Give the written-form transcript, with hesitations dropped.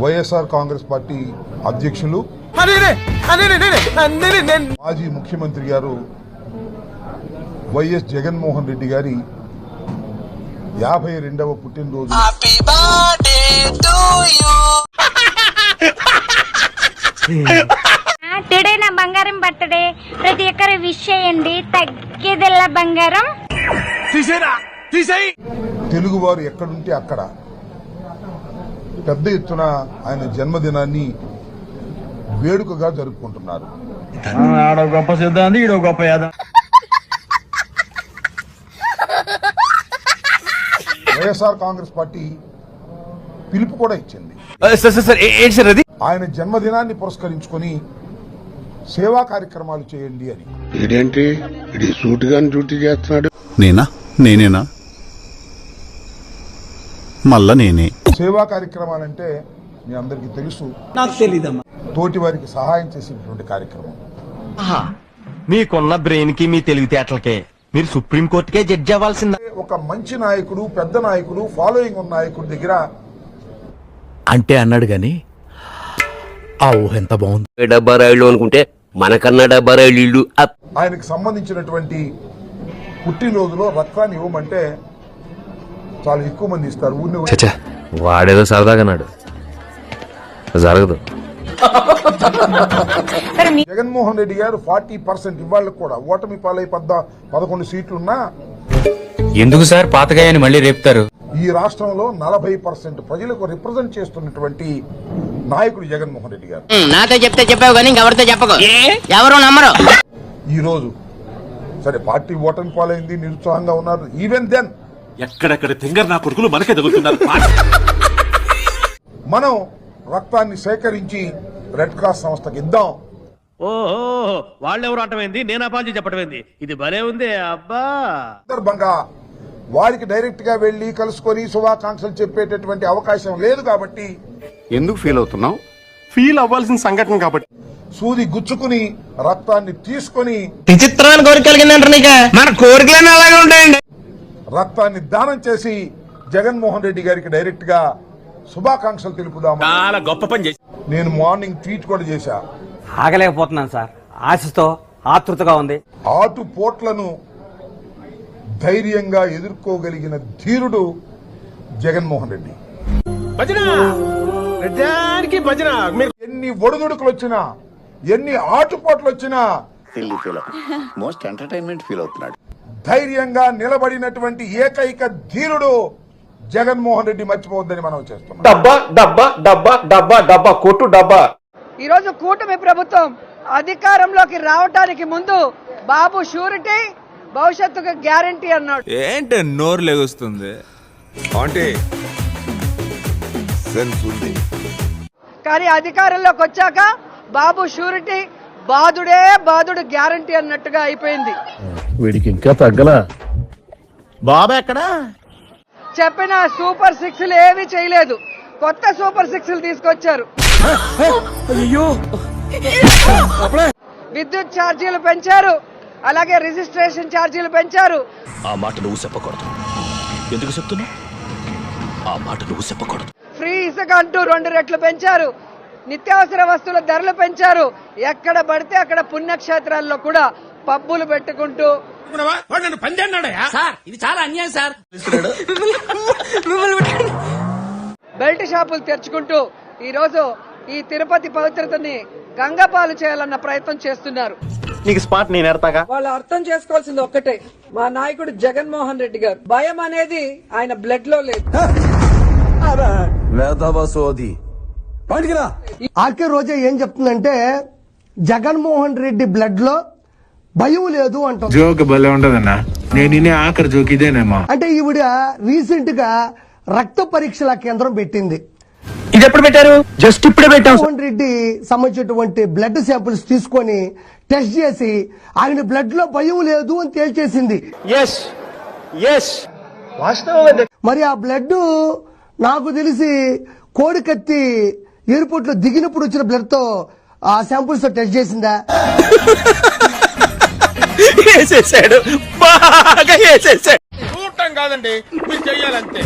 YSR Congress party అధ్యక్షులు మాజీ ముఖ్యమంత్రి గారు వైఎస్ జగన్మోహన్ రెడ్డి గారి 52వ పుట్టినరోజు టుడే నా బంగారం బర్త్డే. ప్రతి ఒక్కరు విష్ చేయండి. తగ్గేదెల్ల బంగారం. తెలుగువారు ఎక్కడుంటే అక్కడ పెద్ద ఎత్తున ఆయన జన్మదినాన్ని వేడుకగా జరుపుకుంటున్నారు. గొప్ప సిద్ధాంతి, ఈడో గొప్ప యాదవ్. వైఎస్ఆర్ కాంగ్రెస్ పార్టీ పిలుపు కూడా ఇచ్చింది. ఆయన జన్మదినాన్ని పురస్కరించుకొని సేవా కార్యక్రమాలు చేయండి అని. ఇదేంటి ఇది సూటుగా డ్యూటీ చేస్తున్నాడు? నేనేనా మళ్ళా నేనే. సేవా కార్యక్రమాలంటే మీ అందరికీ తెలుసు, నాకు తెలీదమ్మా. తోటి వారికి సహాయం చేసేటువంటి కార్యక్రమం. మీకున్న బ్రెయిన్ కి మీ తెలివితేటలకే మీరు సుప్రీంకోర్టుకే జడ్జి అవ్వాల్సిందా? ఒక మంచి నాయకుడు, పెద్ద నాయకుడు, ఫాలోయింగ్ ఉన్న నాయకుడి దగ్గర అంటే అన్నాడు గాని ఆ ఊహ ఎంత బాగుంది. 70 రైళ్లు అనుకుంటే మనకన్నా 70 రైళ్లు ఇల్లు. ఆయనకు సంబంధించినటువంటి పుట్టినరోజులో రక్తాన్ని ఇవ్వమంటే చాలా ఎక్కువ మంది ఇస్తారు. ఊరిని వాడేదో సరదాగాన్నాడు, జరగదు. జగన్మోహన్ రెడ్డి గారు 40% ఇవాళ కూడా ఓటమి పాలై 11 సీట్లున్నా ఎందుకు సార్ పాతగాయని మళ్ళీ రేపుతారు? ఈ రాష్ట్రంలో 40% ప్రజలకు రిప్రజెంట్ చేస్తున్నటువంటి నాయకుడు జగన్మోహన్ రెడ్డి గారు. నాతో చెప్తే చెప్పావు కానీ ఎవరితో చెప్పకు, ఎవరు నమ్మరు. ఈ రోజు సరే పార్టీ ఓటమి పాలైంది, నిరుత్సాహంగా ఉన్నారు. ఈవెన్ దెన్ ఎక్కడెక్కడ తింగర్ నా కొడుకులు మనకే తగులుతున్నారు. మనం రక్తాన్ని సేకరించి రెడ్ క్రాస్ సంస్థకి ఇద్దాం. ఓహో, వాళ్ళెవరు ఆటమైంది, నేను అపాంచి చెప్పటమైంది. ఇది భలే ఉంది అబ్బా. సందర్భంగా వారికి డైరెక్ట్ గా వెళ్లి కలుసుకొని శుభాకాంక్షలు చెప్పేటటువంటి అవకాశం లేదు కాబట్టి ఎందుకు ఫీల్ అవుతున్నావు? ఫీల్ అవ్వాల్సిన సంఘటన కాబట్టి సూది గుచ్చుకుని రక్తాన్ని తీసుకొని విచిత్రమైన కోరిక కలిగిందంటారు నీకు. మన కోరికలన్నీ అలాగే ఉంటాయండి. రక్తాన్ని దానం చేసి జగన్మోహన్ రెడ్డి గారికి డైరెక్ట్ గా శుభాకాంక్షలు తెలుపుదాము. చాలా గొప్ప పని చేసి నేను మార్నింగ్ ట్వీట్ కూడా చేశా. ఆగలేకపోతున్నాను సార్, ఆశతో ఆతృతగా ఉంది. ఆటు పోట్లను ధైర్యంగా ఎదుర్కోగలిగిన ధీరుడు జగన్మోహన్ రెడ్డి. ఎన్ని ఒడిదుడుకులు వచ్చినా, ఎన్ని ఆటుపోట్లు వచ్చినా మోస్ట్ ఎంటర్టైన్మెంట్ ఫీల్ అవుతున్నాడు. ధైర్యంగా నిలబడినటువంటి ఏకైక ధీరుడు జగన్మోహన్ రెడ్డి. మర్చిపోవద్దని మనం చేస్తున్నాం. డబ్బా డబ్బా డబ్బా డబ్బా డబ్బా కొట్టు డబ్బా. ఈ రోజు కూటమి ప్రభుత్వం అధికారంలోకి రావటానికి ముందు బాబు షూరిటీ, భవిష్యత్తుకు గ్యారంటీ అన్నాడు. ఏంటి నోరు లెగుస్తుంది కానీ అధికారంలోకి వచ్చాక బాబు షూరిటీ, బాదుడు గ్యారంటీ అన్నట్టుగా అయిపోయింది. వీడికి ఇంకా తగ్గలా. బాబా ఎక్కడా? చెప్పిన సూపర్ 6లు ఏమీ చేయలేదు. కొత్త సూపర్ 6లు తీసుకొచ్చారు. విద్యుత్ ఛార్జీలు పెంచారు, అలాగే రిజిస్ట్రేషన్ ఛార్జీలు పెంచారు. ఆ మాట నువ్వు చెప్పకూడదు. ఎందుకు చెప్తున్నా? ఆ మాట నువ్వు చెప్పకూడదు. ఫ్రీ ఇసుక అంటూ 2 రెట్లు పెంచారు. నిత్యావసర వస్తువుల ధరలు పెంచారు. ఎక్కడ పడితే అక్కడ పుణ్యక్షేత్రాల్లో కూడా పబ్బులు పెట్టుకుంటూ ఇది చాలా అన్యాయం సార్. బెల్ట్ షాపులు తెరుచుకుంటూ ఈ రోజు ఈ తిరుపతి పవిత్రతని గంగపాలు చేయాలన్న ప్రయత్నం చేస్తున్నారు. నీకు స్పాట్ నేను ఎడతాగా. వాళ్ళు అర్థం చేసుకోవాల్సింది ఒక్కటే, మా నాయకుడు జగన్మోహన్ రెడ్డి గారు భయం అనేది ఆయన బ్లడ్ లో లేదు. ఆర్కే రోజా ఏం చెప్తుందంటే జగన్మోహన్ రెడ్డి బ్లడ్ లో భయం లేదు అంటారు. జోక్ భలే ఉండదన్నా. నేను ఆఖరి జోక్ ఇదేనేమా. అంటే ఈవిడ రీసెంట్ గా రక్త పరీక్షల కేంద్రం పెట్టింది. ఇది ఎప్పుడు పెట్టారు? జస్ట్ ఇప్పుడే పెట్టాం. జగన్మోహన్ రెడ్డి సంబంధించినటువంటి బ్లడ్ శాంపిల్స్ తీసుకొని టెస్ట్ చేసి ఆయన బ్లడ్ లో భయం లేదు అని తేల్చేసింది. మరి ఆ బ్లడ్ నాకు తెలిసి కోడికత్తి ఎయిర్పోర్ట్ లో దిగినప్పుడు వచ్చిన బ్లడ్ తో ఆ శాంపుల్స్ తో టెస్ట్ చేసిందా? వేసేసాడు, బాగా వేసేసాడు. చూడటం కాదండి, మీరు చెయ్యాలంతే.